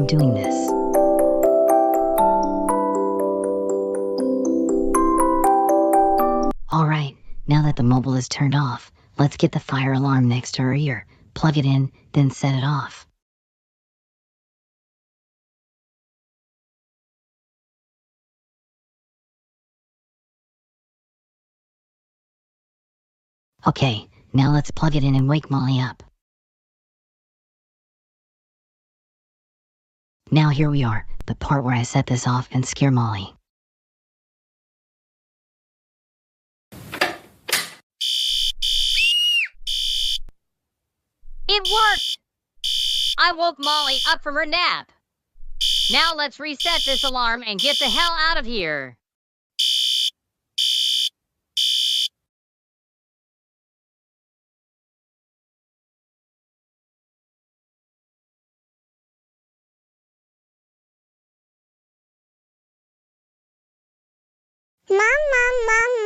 doing this. Alright, now that the mobile is turned off, let's get the fire alarm next to her ear, plug it in, then set it off. Okay, now let's plug it in and wake Molly up. Now here we are, the part where I set this off and scare Molly. It worked! I woke Molly up from her nap. Now let's reset this alarm and get the hell out of here. Mom, Mom, Mom, Mom.